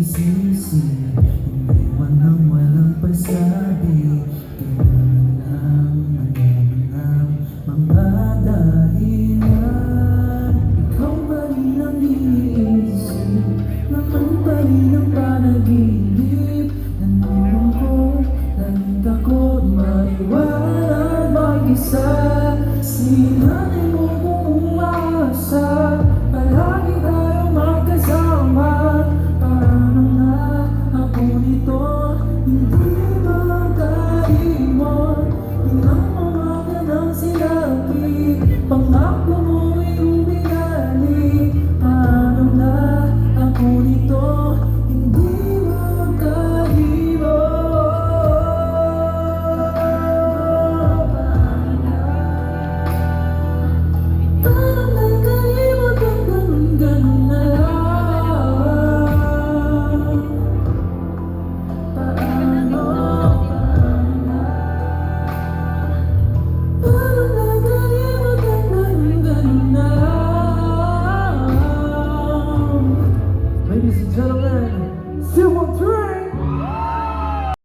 nagsisisi, iniwan ng walang pasabi. Kailangan lang malaman ang mga dahilan. Ikaw pa rin ang iniisip, naman pa rin ang